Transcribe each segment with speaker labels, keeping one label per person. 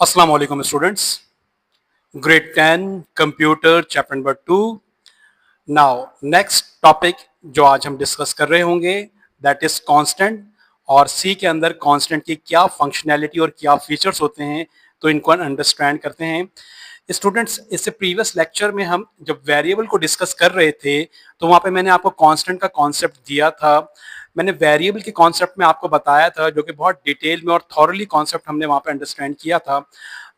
Speaker 1: Assalamu alaikum students. Grade 10 Computer Chapter number 2. Now next topic जो आज हम discuss कर रहे होंगे that is constant और C के अंदर constant की क्या फंक्शनैलिटी और क्या फीचर्स होते हैं तो इनको अंडरस्टैंड करते हैं स्टूडेंट्स। इससे प्रीवियस लेक्चर में हम जब वेरिएबल को डिस्कस कर रहे थे तो वहाँ पे मैंने आपको कांस्टेंट का कॉन्सेप्ट दिया था। मैंने वेरिएबल के कॉन्सेप्ट में आपको बताया था जो कि बहुत डिटेल में और थॉरली कॉन्सेप्ट हमने वहाँ पे अंडरस्टैंड किया था।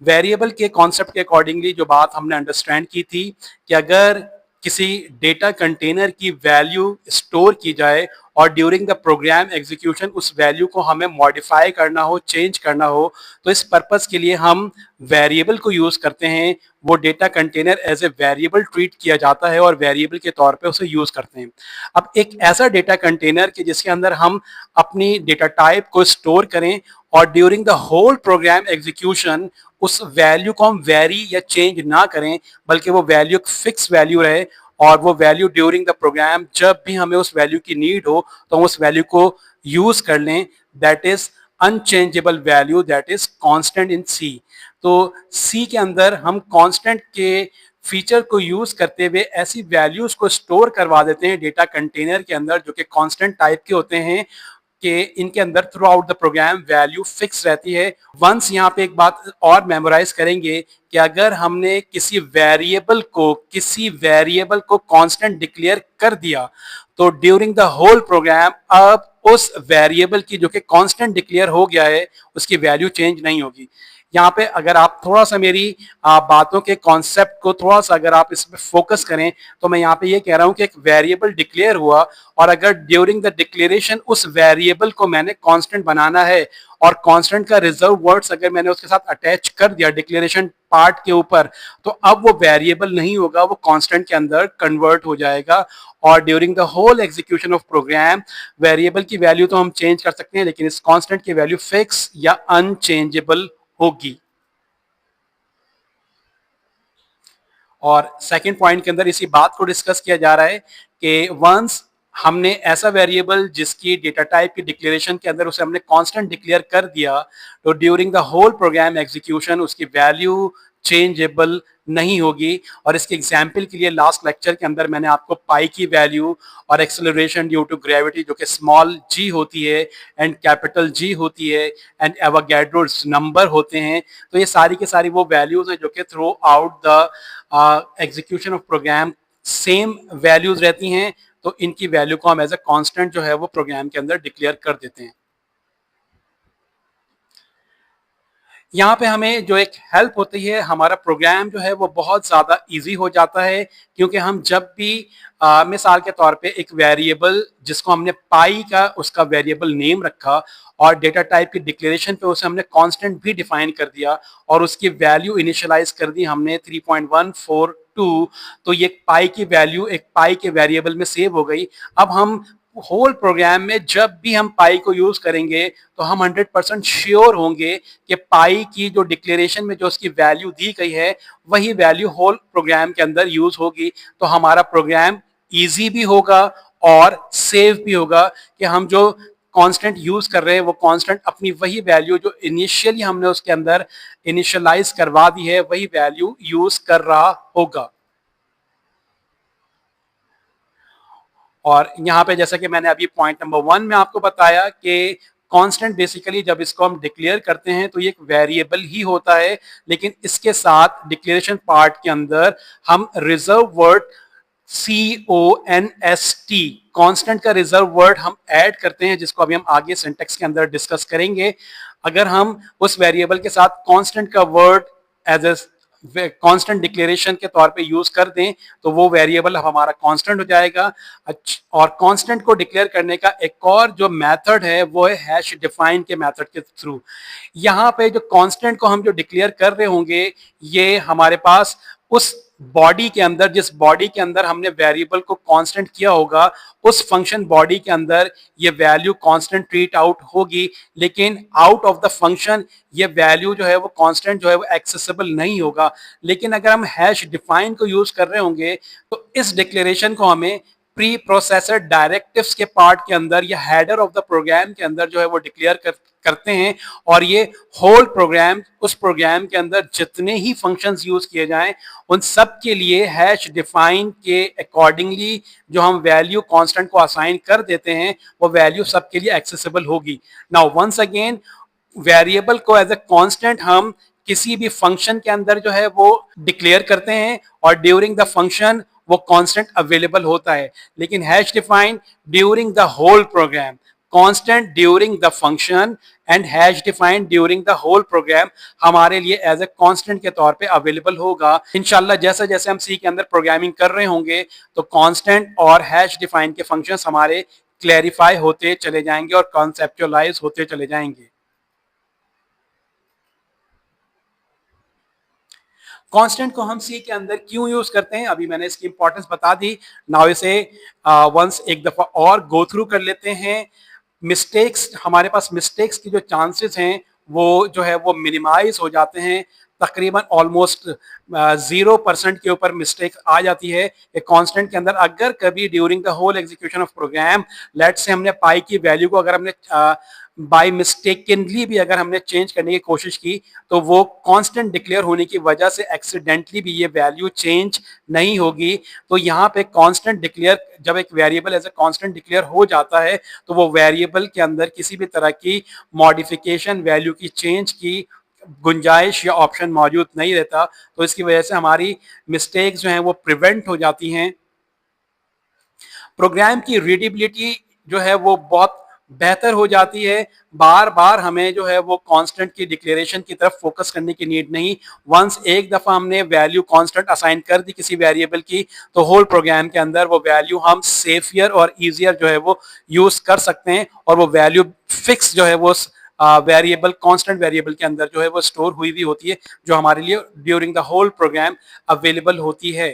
Speaker 1: वेरिएबल के कॉन्सेप्ट के अकॉर्डिंगली जो बात हमने अंडरस्टैंड की थी कि अगर किसी डेटा कंटेनर की वैल्यू स्टोर की जाए और ड्यूरिंग द प्रोग्राम एग्जीक्यूशन उस वैल्यू को हमें मॉडिफाई करना हो, चेंज करना हो, तो इस पर्पस के लिए हम वेरिएबल को यूज करते हैं। वो data container as a variable treat किया जाता है और वेरिएबल के तौर पे उसे यूज करते हैं। अब एक ऐसा डेटा कंटेनर कि जिसके अंदर हम अपनी डेटा टाइप को स्टोर करें और during the whole program execution उस वैल्यू को हम वेरी या चेंज ना करें, बल्कि वो वैल्यू फिक्स वैल्यू रहे और वो वैल्यू ड्यूरिंग द प्रोग्राम जब भी हमें उस वैल्यू की नीड हो तो हम उस वैल्यू को यूज कर लें। That is unchangeable value, that is constant in C. तो सी के अंदर हम कांस्टेंट के फीचर को यूज करते हुए ऐसी वैल्यूज को स्टोर करवा देते हैं डेटा कंटेनर के अंदर जो कि कांस्टेंट टाइप के होते हैं कि इनके अंदर throughout the program value fix रहती है। वंस यहाँ पे एक बात और मेमोराइज करेंगे कि अगर हमने किसी वेरिएबल को कांस्टेंट डिक्लेयर कर दिया तो ड्यूरिंग द होल प्रोग्राम अब उस वेरिएबल की जो कि कांस्टेंट डिक्लेयर हो गया है उसकी वैल्यू चेंज नहीं होगी। यहाँ पे अगर आप थोड़ा सा मेरी बातों के कॉन्सेप्ट को थोड़ा सा अगर आप इस पे फोकस करें तो मैं यहाँ पे ये कह रहा हूँ कि एक वेरिएबल डिक्लेयर हुआ और अगर ड्यूरिंग द डिक्लेरेशन उस वेरिएबल को मैंने कांस्टेंट बनाना है और कांस्टेंट का रिजर्व वर्ड्स अगर मैंने उसके साथ अटैच कर दिया डिक्लेरेशन पार्ट के ऊपर, तो अब वो वेरिएबल नहीं होगा, वो कांस्टेंट के अंदर कन्वर्ट हो जाएगा और during the whole execution of program variable की वैल्यू तो हम चेंज कर सकते हैं लेकिन इस कांस्टेंट की वैल्यू फिक्स या अनचेंजेबल होगी। और सेकंड पॉइंट के अंदर इसी बात को डिस्कस किया जा रहा है कि वंस हमने ऐसा वेरिएबल जिसकी डेटा टाइप की डिक्लेरेशन के अंदर उसे हमने कांस्टेंट डिक्लेयर कर दिया तो during the whole program execution उसकी वैल्यू चेंजेबल नहीं होगी। और इसके एग्जाम्पल के लिए लास्ट लेक्चर के अंदर मैंने आपको पाई की वैल्यू और एक्सेलरेशन ड्यू टू ग्रेविटी जो कि स्मॉल जी होती है एंड कैपिटल जी होती है एंड एवोगैड्रोस नंबर होते हैं, तो ये सारी की सारी वो वैल्यूज हैं जो कि throughout the execution of program same values रहती हैं। तो इनकी वैल्यू को हम एज ए कांस्टेंट जो है वो प्रोग्राम के अंदर डिक्लेयर कर देते हैं। यहाँ पे हमें जो एक हेल्प होती है, हमारा प्रोग्राम जो है वो बहुत ज़्यादा इजी हो जाता है क्योंकि हम जब भी मिसाल के तौर पे एक वेरिएबल जिसको हमने पाई का उसका वेरिएबल नेम रखा और डेटा टाइप की डिक्लेरेशन पे उसे हमने कांस्टेंट भी डिफाइन कर दिया और उसकी वैल्यू इनिशियलाइज कर दी हमने 3.142, तो ये पाई की वैल्यू एक पाई के वेरिएबल में सेव हो गई। अब हम होल प्रोग्राम में जब भी हम पाई को यूज करेंगे तो हम 100% श्योर होंगे कि पाई की जो डिक्लेरेशन में जो उसकी वैल्यू दी गई है वही वैल्यू होल प्रोग्राम के अंदर यूज होगी। तो हमारा प्रोग्राम इजी भी होगा और सेफ भी होगा कि हम जो कांस्टेंट यूज कर रहे हैं वो कांस्टेंट अपनी वही वैल्यू जो इनिशियली हमने उसके अंदर इनिशियलाइज करवा दी है वही वैल्यू यूज कर रहा होगा। और यहाँ पे जैसा कि मैंने अभी पॉइंट नंबर 1 में आपको बताया कि कांस्टेंट बेसिकली जब इसको हम डिक्लेयर करते हैं तो ये एक वेरिएबल ही होता है, लेकिन इसके साथ डिक्लेरेशन पार्ट के अंदर हम रिजर्व वर्ड CONST कांस्टेंट का रिजर्व वर्ड हम ऐड करते हैं जिसको अभी हम आगे सिंटेक्स के अंदर डिस्कस करेंगे। अगर हम उस वेरिएबल के साथ कांस्टेंट का word as a constant declaration के तौर पे यूज कर दें तो वो वेरिएबल हमारा कांस्टेंट हो जाएगा। और कांस्टेंट को डिक्लेयर करने का एक और जो मेथड है वो है हैश डिफाइन के मेथड के थ्रू। यहाँ पे जो कांस्टेंट को हम जो डिक्लेयर कर रहे होंगे ये हमारे पास उस बॉडी के अंदर, जिस बॉडी के अंदर हमने वेरिएबल को कांस्टेंट किया होगा उस फंक्शन बॉडी के अंदर ये वैल्यू कांस्टेंट ट्रीट आउट होगी, लेकिन आउट ऑफ द फंक्शन ये वैल्यू जो है वो कांस्टेंट जो है वो एक्सेसिबल नहीं होगा। लेकिन अगर हम हैश डिफाइन को यूज कर रहे होंगे तो इस डिक्लेरेशन को हमें प्री प्रोसेसर डायरेक्टिव्स के पार्ट के अंदर या हेडर ऑफ द प्रोग्राम के अंदर जो है वो डिक्लेयर करते हैं, और ये होल प्रोग्राम, उस प्रोग्राम के अंदर जितने ही फंक्शंस यूज किए जाएं उन सब के लिए हैश डिफाइन के अकॉर्डिंगली जो हम वैल्यू कांस्टेंट को असाइन कर देते हैं वो वैल्यू सबके लिए एक्सेसिबल होगी। नाउ वंस अगेन, वेरिएबल को एज ए कांस्टेंट हम किसी भी फंक्शन के अंदर जो है वो डिक्लेयर करते हैं और ड्यूरिंग द फंक्शन वो कांस्टेंट अवेलेबल होता है, लेकिन hash define during the whole program, constant during the function and hash defined during the whole program हमारे लिए एज ए कांस्टेंट के तौर पे अवेलेबल होगा। इंशाल्लाह जैसे जैसे हम सी के अंदर प्रोग्रामिंग कर रहे होंगे तो कांस्टेंट और हैश डिफाइन के फंक्शंस हमारे क्लैरिफाई होते चले जाएंगे और कॉन्सेप्चुअलाइज होते चले जाएंगे। कांस्टेंट को हम सी के अंदर क्यों यूज करते हैं, अभी मैंने इसकी इंपॉर्टेंस बता दी। नाउ इसे वंस एक दफा और गो थ्रू कर लेते हैं। मिस्टेक्स, हमारे पास मिस्टेक्स की जो चांसेस हैं वो जो है वो मिनिमाइज हो जाते हैं, तकरीबन ऑलमोस्ट 0% के ऊपर मिस्टेक आ जाती है एक कांस्टेंट के अंदर। अगर कभी during the whole execution of program let's say हमने पाई की वैल्यू को अगर हमने बाय मिस्टेकनली भी अगर हमने चेंज करने की कोशिश की तो वो कांस्टेंट डिक्लेयर होने की वजह से एक्सीडेंटली भी ये वैल्यू चेंज नहीं होगी। तो यहाँ पे कांस्टेंट डिक्लेयर, जब एक variable as a constant declare हो जाता है तो वो वेरिएबल के अंदर किसी भी तरह की मॉडिफिकेशन, वैल्यू की चेंज की गुंजाइश या ऑप्शन मौजूद नहीं रहता। तो इसकी वजह से हमारी मिस्टेक्स जो हैं वो प्रिवेंट हो जाती हैं। प्रोग्राम की रीडेबिलिटी जो है वो बहुत बेहतर हो जाती है। बार बार हमें जो है वो कांस्टेंट की डिक्लेरेशन की तरफ फोकस करने की नीड नहीं। वंस एक दफा हमने वैल्यू कांस्टेंट असाइन कर दी किसी वेरिएबल की तो होल प्रोग्राम के अंदर वो वैल्यू हम सेफियर और इजियर जो है वो यूज कर सकते हैं, और वो वैल्यू फिक्स जो है वो वेरिएबल, कांस्टेंट वेरिएबल के अंदर जो है वो स्टोर हुई भी होती है, जो हमारे लिए during the whole program available होती है।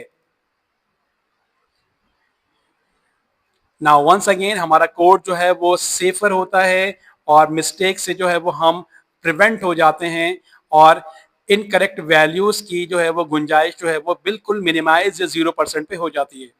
Speaker 1: नाउ वंस अगेन हमारा कोड जो है वो सेफर होता है और मिस्टेक से जो है वो हम प्रिवेंट हो जाते हैं, और इनकरेक्ट वैल्यूज की जो है वो गुंजाइश जो है वो बिल्कुल मिनिमाइज या 0% पे हो जाती है।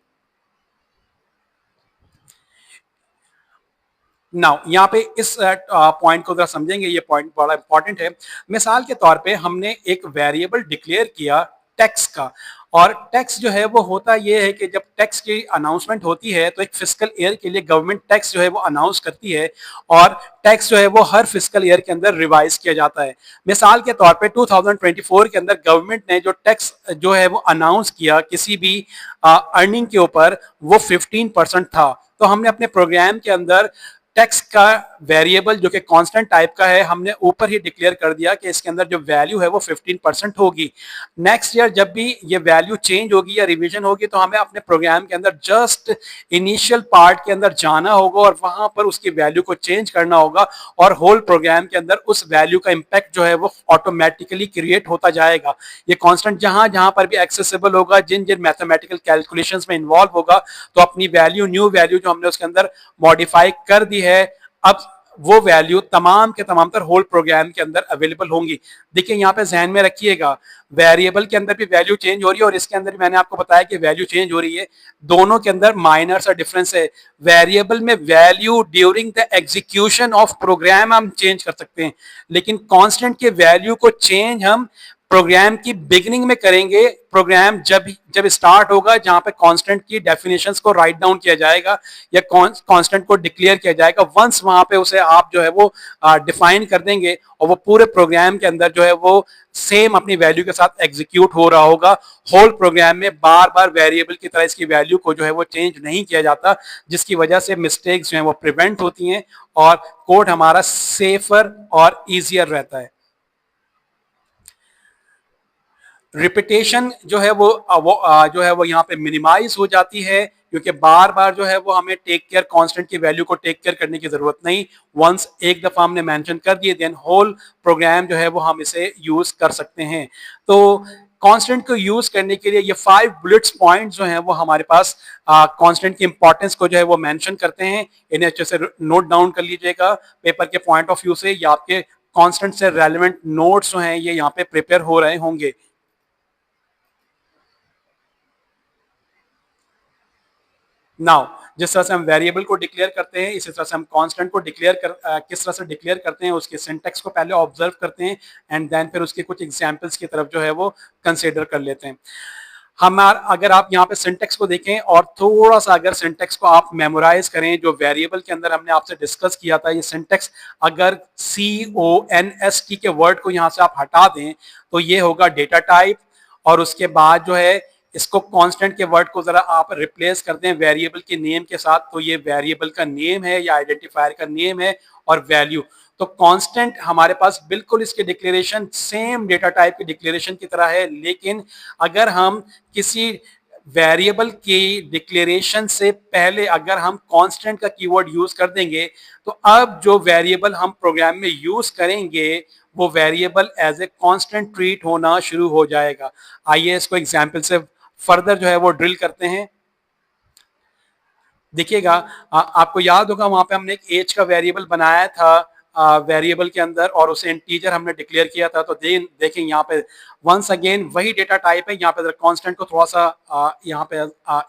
Speaker 1: नाउ यहाँ पे इस पॉइंट को जरा समझेंगे, ये पॉइंट बड़ा इंपॉर्टेंट है। मिसाल के तौर पे हमने एक वेरिएबल डिक्लेयर किया टैक्स का, और टैक्स जो है वो होता ये है कि जब टैक्स की अनाउंसमेंट होती है तो एक फिस्कल ईयर के लिए गवर्नमेंट टैक्स जो है वो अनाउंस करती है, और टैक्स जो है वो हर फिस्कल ईयर के अंदर रिवाइज किया जाता है। मिसाल के तौर पे 2024 के अंदर गवर्नमेंट ने जो टैक्स जो है वो अनाउंस किया किसी भी अर्निंग के ऊपर वो 15% था। तो हमने अपने प्रोग्राम के अंदर टैक्स का वेरिएबल जो कि कांस्टेंट टाइप का है हमने ऊपर ही डिक्लेयर कर दिया कि इसके अंदर जो वैल्यू है वो 15% होगी। नेक्स्ट ईयर जब भी ये वैल्यू चेंज होगी या रिवीजन होगी तो हमें अपने प्रोग्राम के अंदर जस्ट इनिशियल पार्ट के अंदर जाना होगा और वहां पर उसकी वैल्यू को चेंज करना होगा, और होल प्रोग्राम के अंदर उस वैल्यू का इंपैक्ट जो है वो ऑटोमेटिकली क्रिएट होता जाएगा। ये कांस्टेंट जहां जहां पर भी एक्सेसिबल होगा, जिन जिन मैथमेटिकल कैलकुलेशंस में इन्वॉल्व होगा, तो अपनी वैल्यू, न्यू वैल्यू जो हमने उसके अंदर मॉडिफाई कर दी है, अब वो वैल्यू तमाम के तमाम तर होल प्रोग्राम के अंदर अवेलेबल होंगी। देखिए यहाँ पे ध्यान में रखिएगा, वेरिएबल के अंदर भी वैल्यू चेंज हो रही है और इसके अंदर भी मैंने आपको बताया कि वैल्यू चेंज हो रही है। दोनों के अंदर माइनर सा डिफरेंस है। वेरिएबल में value during the execution of program हम चेंज कर सकते हैं, लेकिन कांस्टेंट के वैल्यू को चेंज हम प्रोग्राम की बिगिनिंग में करेंगे। प्रोग्राम जब जब स्टार्ट होगा जहां पे कांस्टेंट की डेफिनेशंस को राइट डाउन किया जाएगा या कांस्टेंट को डिक्लेयर किया जाएगा, वंस वहां पे उसे आप जो है वो डिफाइन कर देंगे और वो पूरे प्रोग्राम के अंदर जो है वो सेम अपनी वैल्यू के साथ एग्जीक्यूट हो रहा होगा। होल प्रोग्राम में बार बार वेरिएबल की तरह इसकी वैल्यू को जो है वो चेंज नहीं किया जाता, जिसकी वजह से मिस्टेक्स जो है वो प्रिवेंट होती हैं और कोड हमारा सेफर और इजियर रहता है। रिपीटेशन जो है वो जो है वो यहाँ पे मिनिमाइज हो जाती है, क्योंकि बार बार जो है वो हमें टेक केयर, कांस्टेंट की वैल्यू को टेक केयर करने की जरूरत नहीं। वंस एक दफा हमने मेंशन कर दिए देन होल प्रोग्राम जो है वो हम इसे यूज कर सकते हैं। तो कांस्टेंट को यूज करने के लिए ये 5 बुलेट्स पॉइंट जो हैं वो हमारे पास कांस्टेंट की इंपॉर्टेंस को जो है वो मेंशन करते हैं। इन्हें अच्छे से नोट डाउन कर लीजिएगा पेपर के पॉइंट ऑफ व्यू से, या आपके कांस्टेंट से रेलेवेंट नोट्स जो हैं ये यहाँ पे प्रिपेयर हो रहे होंगे। नाउ जिस तरह से हम वेरिएबल को डिक्लेयर करते हैं, इसी तरह से हम कांस्टेंट को किस तरह से डिक्लेयर करते हैं, उसके सिंटेक्स को पहले ऑब्जर्व करते हैं एंड देन फिर उसके कुछ एग्जांपल्स की तरफ जो है वो कंसीडर कर लेते हैं। अगर आप यहाँ पे सिंटेक्स को देखें और थोड़ा सा अगर सिंटेक्स को आप मेमोराइज करें, जो वेरिएबल के अंदर हमने आपसे डिस्कस किया था, ये सिंटेक्स अगर CONST के वर्ड को यहाँ से आप हटा दें तो ये होगा डेटा टाइप, और उसके बाद जो है इसको कांस्टेंट के वर्ड को जरा आप रिप्लेस कर दें वेरिएबल के नेम के साथ, तो ये वेरिएबल का नेम है या आइडेंटिफायर का नेम है, और वैल्यू। तो कांस्टेंट हमारे पास बिल्कुल इसके डिक्लेरेशन सेम डेटा टाइप के डिक्लेरेशन की तरह है, लेकिन अगर हम किसी वेरिएबल की डिक्लेरेशन से पहले अगर हम कांस्टेंट का कीवर्ड यूज कर देंगे, तो अब जो वेरिएबल हम प्रोग्राम में यूज करेंगे वो variable as a constant treat होना शुरू हो जाएगा। आइए इसको एग्जांपल से फर्दर जो है वो ड्रिल करते हैं। देखिएगा, आपको याद होगा वहां पे हमने एक एज का वेरिएबल बनाया था वेरिएबल के अंदर, और उसे इंटीजर हमने डिक्लेयर किया था। तो देखें यहाँ पे वंस अगेन वही डेटा टाइप है। यहाँ पे कांस्टेंट को थोड़ा सा यहाँ पे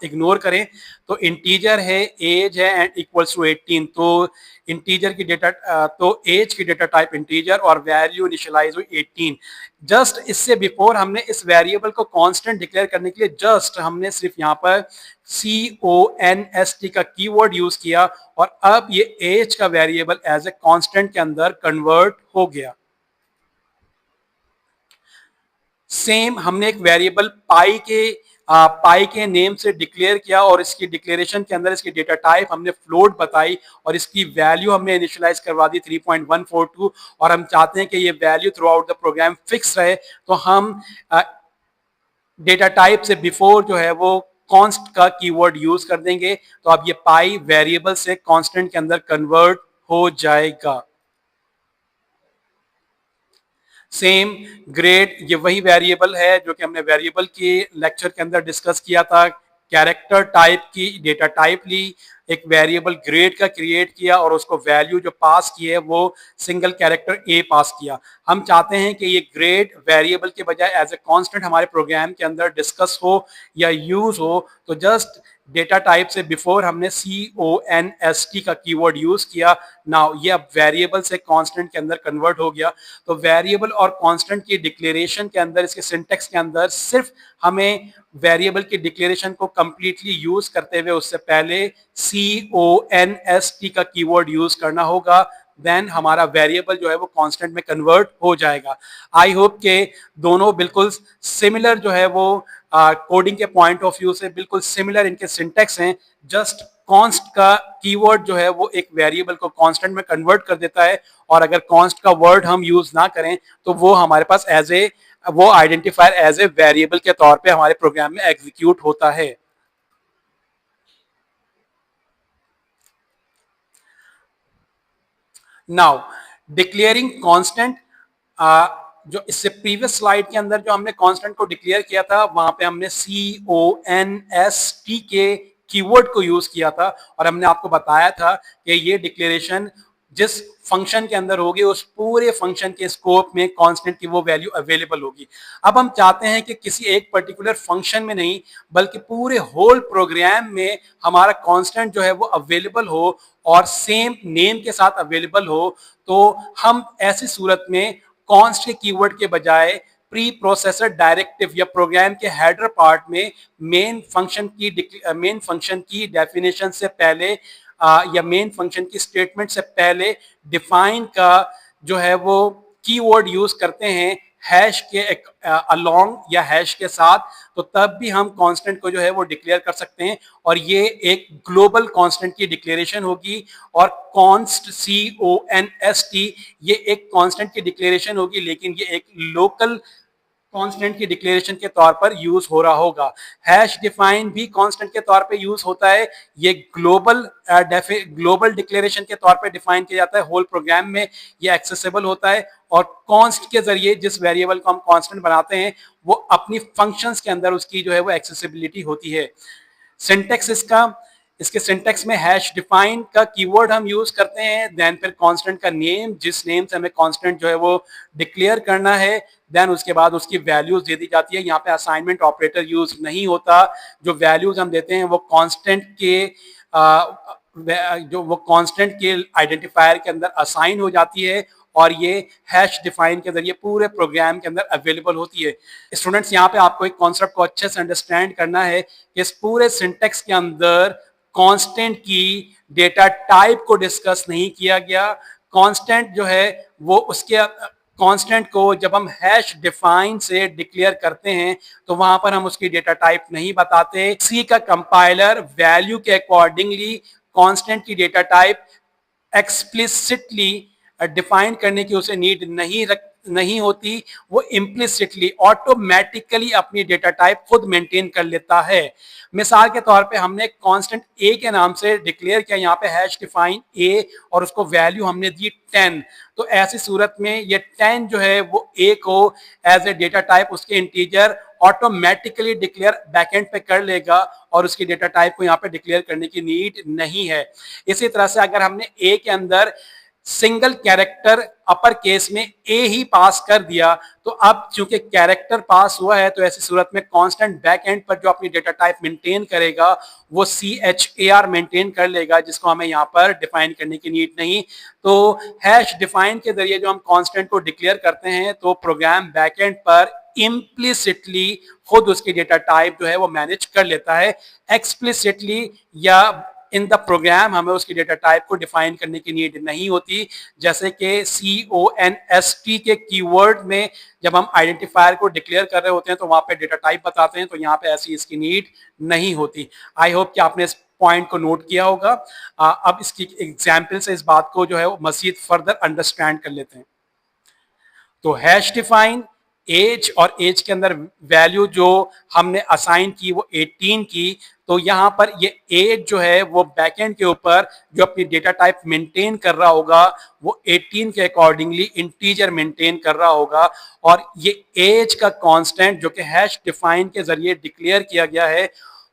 Speaker 1: इग्नोर करें, तो इंटीजर है, एज है एंड इक्वल्स टू 18। तो इंटीजर की डेटा तो एज की डेटा टाइप इंटीजर और वैल्यू इनिशियलाइज हुई 18। जस्ट इससे बिफोर हमने इस वेरिएबल को कांस्टेंट डिक्लेयर करने के लिए जस्ट हमने सिर्फ यहाँ पर CONST का कीवर्ड यूज किया, और अब ये एज का वेरिएबल एज ए कांस्टेंट के अंदर कन्वर्ट हो गया। सेम हमने एक वेरिएबल पाई के नेम से डिक्लेयर किया, और इसकी डिक्लेरेशन के अंदर इसकी डेटा टाइप हमने फ्लोट बताई, और इसकी वैल्यू हमने इनिशियलाइज करवा दी 3.142, और हम चाहते हैं कि ये value throughout the program fix रहे। तो हम डेटा टाइप से बिफोर जो है वो कॉन्स्ट का कीवर्ड यूज कर देंगे, तो अब ये पाई वेरिएबल से कांस्टेंट के अंदर कन्वर्ट हो जाएगा। सेम ग्रेड, ये वही वेरिएबल है जो कि हमने वेरिएबल के लेक्चर के अंदर डिस्कस किया था। कैरेक्टर टाइप की डेटा टाइप ली, एक वेरिएबल ग्रेड का क्रिएट किया, और उसको वैल्यू जो पास की है वो सिंगल कैरेक्टर ए पास किया। हम चाहते हैं कि ये ग्रेड वेरिएबल के बजाय एज ए कांस्टेंट हमारे प्रोग्राम के अंदर डिस्कस हो या यूज हो, तो जस्ट डेटा टाइप से बिफोर हमने CONST का कीवर्ड यूज किया। नाउ ये अब वेरिएबल से कांस्टेंट के अंदर कन्वर्ट हो गया। तो वेरिएबल और कांस्टेंट की डिक्लेरेशन के अंदर, इसके सिंटेक्स के अंदर सिर्फ हमें वेरिएबल की डिक्लेरेशन को कंप्लीटली यूज करते हुए उससे पहले CONST का कीवर्ड यूज करना होगा, देन हमारा वेरिएबल जो है वो कांस्टेंट में कन्वर्ट हो जाएगा। आई होप के दोनों बिल्कुल सिमिलर जो है वो कोडिंग के पॉइंट ऑफ व्यू से बिल्कुल सिमिलर इनके सिंटेक्स हैं। जस्ट कॉन्स्ट का कीवर्ड जो है वो एक वेरिएबल को कांस्टेंट में कन्वर्ट कर देता है, और अगर कॉन्स्ट का वर्ड हम यूज ना करें तो वो हमारे पास वो आइडेंटिफायर एज ए वेरिएबल के तौर पे हमारे प्रोग्राम में एग्जीक्यूट होता है। नाउ डिक्लेयरिंग कांस्टेंट, जो इससे प्रीवियस स्लाइड के अंदर जो हमने कांस्टेंट को डिक्लेयर किया था वहां पे हमने CONST के कीवर्ड को यूज किया था, और हमने आपको बताया था कि ये डिक्लेरेशन जिस फंक्शन के अंदर होगी उस पूरे फंक्शन के स्कोप में कांस्टेंट की वो वैल्यू अवेलेबल होगी। अब हम चाहते हैं कि किसी एक पर्टिकुलर फंक्शन में नहीं बल्कि पूरे होल प्रोग्राम में हमारा कांस्टेंट जो है वो अवेलेबल हो और सेम नेम के साथ अवेलेबल हो। तो हम ऐसी सूरत में कॉन्स्ट के कीवर्ड के बजाय प्री प्रोसेसर डायरेक्टिव या प्रोग्राम के हेडर पार्ट में मेन फंक्शन की डेफिनेशन से पहले या मेन फंक्शन की स्टेटमेंट से पहले डिफाइन का जो है वो कीवर्ड यूज करते हैं हैश के अलोंग या हैश के साथ। तो तब भी हम कांस्टेंट को जो है वो डिक्लेयर कर सकते हैं, और ये एक ग्लोबल कांस्टेंट की डिक्लेरेशन होगी। और कॉन्स्ट CONST ये एक कांस्टेंट की डिक्लेरेशन होगी, लेकिन ये एक लोकल कांस्टेंट की डिक्लेरेशन के तौर पर यूज हो रहा होगा। हैश डिफाइन भी कांस्टेंट के तौर पे यूज होता है, ये ग्लोबल डिक्लेरेशन के तौर पे डिफाइन किया जाता है, होल प्रोग्राम में ये एक्सेसिबल होता है। और कॉन्स्ट के जरिए जिस वेरिएबल को हम कांस्टेंट बनाते हैं वो अपनी फंक्शंस के अंदर उसकी जो है वो एक्सेसिबिलिटी होती है। सिंटेक्स इसका इसके सिंटेक्स में हैश डिफाइन का कीवर्ड हम यूज करते हैं, देन फिर कांस्टेंट का नेम, जिस नेम से हमें कांस्टेंट जो है वो डिक्लेयर करना है, देन उसके बाद उसकी वैल्यूज दे दी जाती है। यहाँ पे असाइनमेंट ऑपरेटर यूज नहीं होता। जो वैल्यूज हम देते हैं वो कांस्टेंट के जो वो कांस्टेंट के आइडेंटिफायर के अंदर असाइन हो जाती है और ये हैश डिफाइन के जरिए पूरे प्रोग्राम के अंदर अवेलेबल होती है। स्टूडेंट्स, यहाँ पे आपको एक कॉन्सेप्ट को अच्छे से अंडरस्टैंड करना है कि इस पूरे सिंटेक्स के अंदर कांस्टेंट की डेटा टाइप को डिस्कस नहीं किया गया। कांस्टेंट जो है वो उसके कांस्टेंट को जब हम हैश डिफाइन से डिक्लेयर करते हैं तो वहां पर हम उसकी डेटा टाइप नहीं बताते। सी का कंपाइलर वैल्यू के अकॉर्डिंगली कांस्टेंट की डेटा टाइप एक्सप्लिसिटली डिफाइन करने की उसे नीड नहीं होती। वो इम्प्लिसिटली ऑटोमेटिकली अपनी डेटा टाइप खुद मेंटेन कर लेता है। मिसाल के तौर पे हमने कांस्टेंट ए के नाम से डिक्लेयर किया, यहाँ पे हैश डिफाइन ए, और उसको वैल्यू हमने दी 10। तो ऐसी सूरत में ये 10 जो है वो ए को एज ए डेटा टाइप उसके इंटीजर ऑटोमेटिकली डिक्लेयर बैकएंड पे कर लेगा और उसकी डेटा टाइप को यहाँ पे डिक्लेयर करने की नीड नहीं है। इसी तरह से अगर हमने ए के अंदर सिंगल कैरेक्टर अपर केस में ए ही पास कर दिया तो अब चूंकि कैरेक्टर पास हुआ है तो ऐसी सूरत में कांस्टेंट बैक एंड पर जो अपनी डेटा टाइप मेंटेन करेगा वो CHAR मेंटेन कर लेगा, जिसको हमें यहाँ पर डिफाइन करने की नीड नहीं। तो हैश डिफाइन के जरिए जो हम कांस्टेंट को डिक्लेयर करते हैं तो प्रोग्राम बैक एंड पर इम्प्लिसिटली खुद उसकी डेटा टाइप जो है वो मैनेज कर लेता है। एक्सप्लिसिटली या इन द प्रोग्राम हमें उसकी डेटा टाइप को डिफाइन करने की नीड नहीं होती। जैसे कि CONST के कीवर्ड में जब हम आइडेंटिफायर को डिक्लेयर कर रहे होते हैं तो वहां पे डेटा टाइप बताते हैं, तो यहाँ पे ऐसी इसकी नीड नहीं होती। आई होप कि आपने इस पॉइंट को नोट किया होगा। अब इसकी एग्जाम्पल से इस बात को जो है वो मजीद फर्दर अंडरस्टैंड कर लेते हैं। तो हैश डिफाइन एज, और एज के अंदर वैल्यू जो हमने असाइन की वो 18 की, तो यहां पर ये एज जो है वो बैकएंड के ऊपर जो अपनी डेटा टाइप मेंटेन कर रहा होगा वो 18 के अकॉर्डिंगली इंटीजर मेंटेन कर रहा होगा। और ये एज का कांस्टेंट जो कि हैश डिफाइन के जरिए डिक्लेयर किया गया है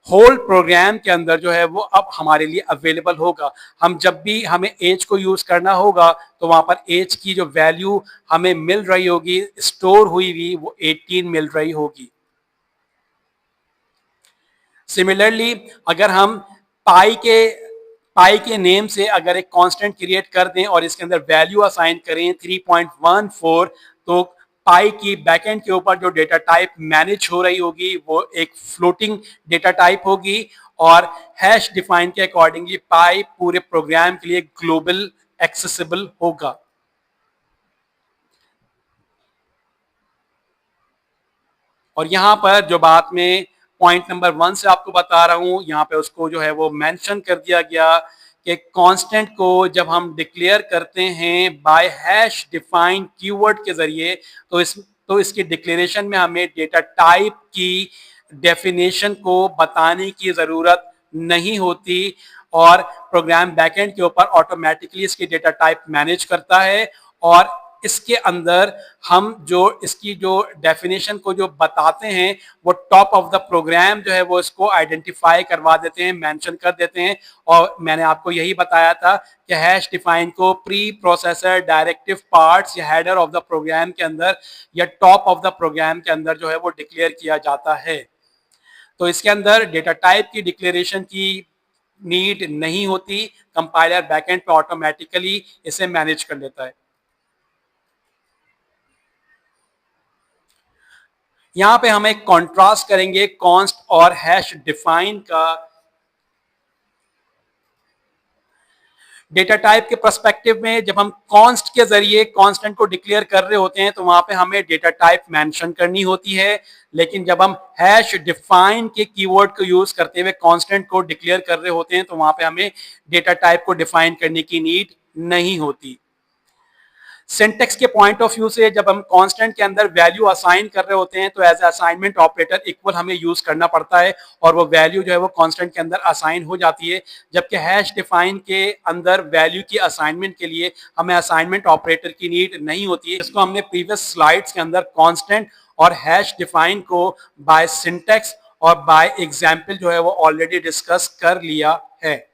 Speaker 1: होल प्रोग्राम के अंदर जो है वो अब हमारे लिए अवेलेबल होगा। हम जब भी हमें एज को यूज करना होगा तो वहां पर एज की जो वैल्यू हमें मिल रही होगी, स्टोर हुई हुई, वो 18 मिल रही होगी। सिमिलरली अगर हम पाई के नेम से अगर एक कांस्टेंट क्रिएट कर दें और इसके अंदर वैल्यू असाइन करें 3.14, तो पाई की बैकएंड के ऊपर जो डेटा टाइप मैनेज हो रही होगी वो एक फ्लोटिंग डेटा टाइप होगी और हैश डिफाइन के अकॉर्डिंगली पाई पूरे प्रोग्राम के लिए ग्लोबल एक्सेसिबल होगा। और यहां पर जो बात में पॉइंट नंबर 1 से आपको बता रहा हूं, यहाँ पे उसको जो है वो मेंशन कर दिया गया कि कांस्टेंट को जब हम डिक्लेयर करते हैं बाय हैश डिफाइन कीवर्ड के जरिए तो इसकी डिक्लेरेशन में हमें डेटा टाइप की डेफिनेशन को बताने की जरूरत नहीं होती और प्रोग्राम बैकएंड के ऊपर ऑटोमेटिकली इसकी डेटा टाइप मैनेज करता है। और इसके अंदर हम जो इसकी जो डेफिनेशन को जो बताते हैं वो टॉप ऑफ द प्रोग्राम जो है वो इसको आइडेंटिफाई करवा देते हैं, मेंशन कर देते हैं। और मैंने आपको यही बताया था कि हैश डिफाइन को प्री प्रोसेसर डायरेक्टिव पार्ट्स या हेडर ऑफ द प्रोग्राम के अंदर या टॉप ऑफ द प्रोग्राम के अंदर जो है वो डिक्लेयर किया जाता है। तो इसके अंदर डेटा टाइप की डिक्लेरेशन की नीड नहीं होती, कंपाइलर बैकएंड पे ऑटोमेटिकली इसे मैनेज कर लेता है। यहां पे हम एक कॉन्ट्रास्ट करेंगे कॉन्स्ट और हैश डिफाइन का। डेटा टाइप के पर्सपेक्टिव में जब हम कॉन्स्ट के जरिए कांस्टेंट को डिक्लेयर कर रहे होते हैं तो वहां पे हमें डेटा टाइप मेंशन करनी होती है, लेकिन जब हम हैश डिफाइन के कीवर्ड को यूज करते हुए कांस्टेंट को डिक्लेयर कर रहे होते हैं तो वहां पे हमें डेटा टाइप को डिफाइन करने की नीड नहीं होती। सिंटेक्स के पॉइंट ऑफ व्यू से जब हम कांस्टेंट के अंदर वैल्यू असाइन कर रहे होते हैं तो एज असाइनमेंट ऑपरेटर इक्वल हमें यूज करना पड़ता है और वो वैल्यू जो है वो कांस्टेंट के अंदर असाइन हो जाती है। जबकि हैश डिफाइन के अंदर वैल्यू की असाइनमेंट के लिए हमें असाइनमेंट ऑपरेटर की नीड नहीं होती है। इसको हमने प्रीवियस स्लाइड्स के अंदर कांस्टेंट और हैश डिफाइन को बाय सिंटेक्स और बाय एग्जाम्पल जो है वो ऑलरेडी डिस्कस कर लिया है।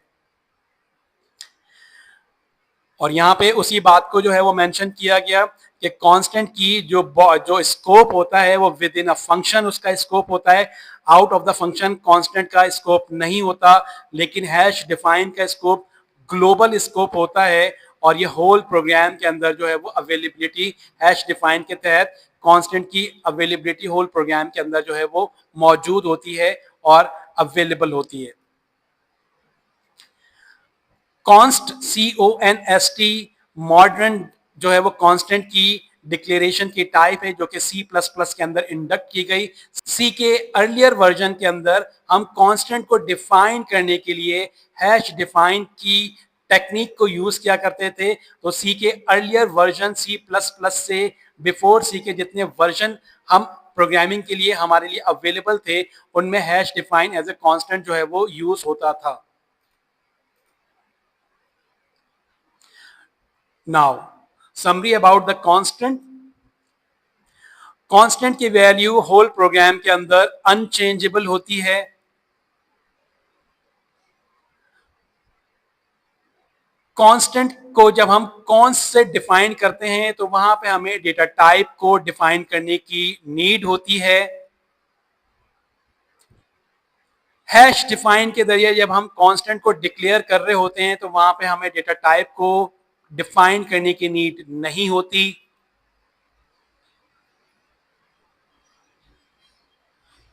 Speaker 1: और यहाँ पे उसी बात को जो है वो मेंशन किया गया कि कांस्टेंट की जो स्कोप होता है वो विद इन अ फंक्शन उसका स्कोप होता है, out of the function constant का स्कोप नहीं होता, लेकिन हैश डिफाइन का स्कोप ग्लोबल स्कोप होता है। और ये होल प्रोग्राम के अंदर जो है वो अवेलेबिलिटी हैश डिफाइन के तहत कांस्टेंट की अवेलेबिलिटी होल प्रोग्राम के अंदर जो है वो मौजूद होती है और अवेलेबल होती है। कॉन्स्ट CONST मॉडर्न जो है वो कांस्टेंट की डिक्लेरेशन की टाइप है जो कि C++ के अंदर इंडक्ट की गई। सी के अर्लियर वर्जन के अंदर हम कांस्टेंट को डिफाइन करने के लिए हैश डिफाइन की टेक्निक को यूज किया करते थे। तो सी के अर्लियर वर्जन C++ से बिफोर सी के जितने वर्जन हम प्रोग्रामिंग के लिए हमारे लिए अवेलेबल थे उनमें hash define as a constant जो है वो यूज होता था। Now, summary about the constant. Constant की वैल्यू होल प्रोग्राम के अंदर अनचेंजेबल होती है। कांस्टेंट को जब हम कॉन्स्ट से डिफाइन करते हैं तो वहां पे हमें डेटा टाइप को डिफाइन करने की नीड होती है। हैश डिफाइन के जरिए जब हम कांस्टेंट को डिक्लेयर कर रहे होते हैं तो वहां पे हमें डेटा टाइप को डिफाइन करने की नीड नहीं होती।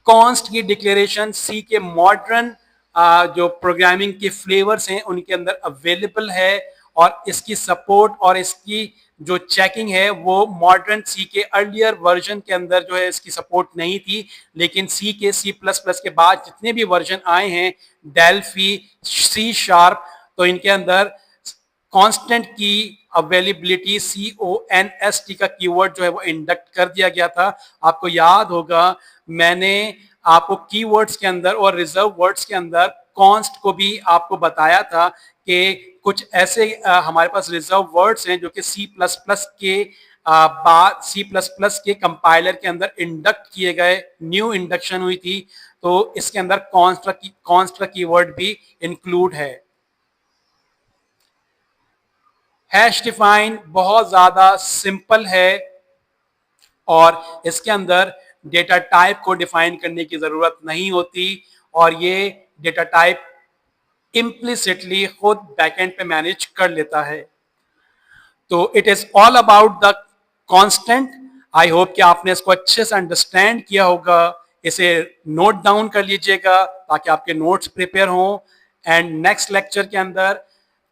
Speaker 1: कॉन्स्ट की डिक्लेरेशन सी के मॉडर्न जो प्रोग्रामिंग के फ्लेवर्स हैं उनके अंदर अवेलेबल है और इसकी सपोर्ट और इसकी जो चेकिंग है वो मॉडर्न सी के अर्लियर वर्जन के अंदर जो है इसकी सपोर्ट नहीं थी, लेकिन सी के C++ के बाद जितने भी वर्जन आए हैं डेल्फी C#, तो इनके अंदर कांस्टेंट की अवेलेबिलिटी CONST का कीवर्ड जो है वो इंडक्ट कर दिया गया था। आपको याद होगा मैंने आपको कीवर्ड्स के अंदर और रिजर्व वर्ड्स के अंदर कॉन्स्ट को भी आपको बताया था कि कुछ ऐसे हमारे पास रिजर्व वर्ड्स हैं जो कि C++ के बाद C++ के कंपाइलर के अंदर इंडक्ट किए गए, न्यू इंडक्शन हुई थी, तो इसके अंदर कॉन्स्ट का कीवर्ड भी इंक्लूड है। हैश डिफाइन बहुत ज्यादा सिंपल है और इसके अंदर डेटा टाइप को डिफाइन करने की जरूरत नहीं होती और ये डेटा टाइप इम्प्लिसिटली खुद बैकएंड पे मैनेज कर लेता है। तो it is all about the constant. I hope कि आपने इसको अच्छे से अंडरस्टैंड किया होगा। इसे नोट डाउन कर लीजिएगा ताकि आपके नोट्स प्रिपेयर हों। एंड नेक्स्ट लेक्चर के अंदर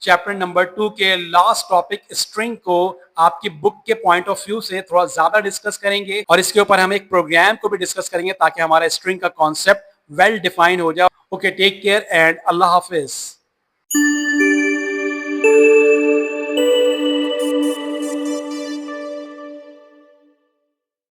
Speaker 1: चैप्टर नंबर 2 के लास्ट टॉपिक स्ट्रिंग को आपकी बुक के पॉइंट ऑफ व्यू से थोड़ा ज्यादा डिस्कस करेंगे और इसके ऊपर हम एक प्रोग्राम को भी डिस्कस करेंगे ताकि हमारा स्ट्रिंग का कॉन्सेप्ट वेल डिफाइन हो जाए। ओके, टेक केयर एंड अल्लाह हाफिज।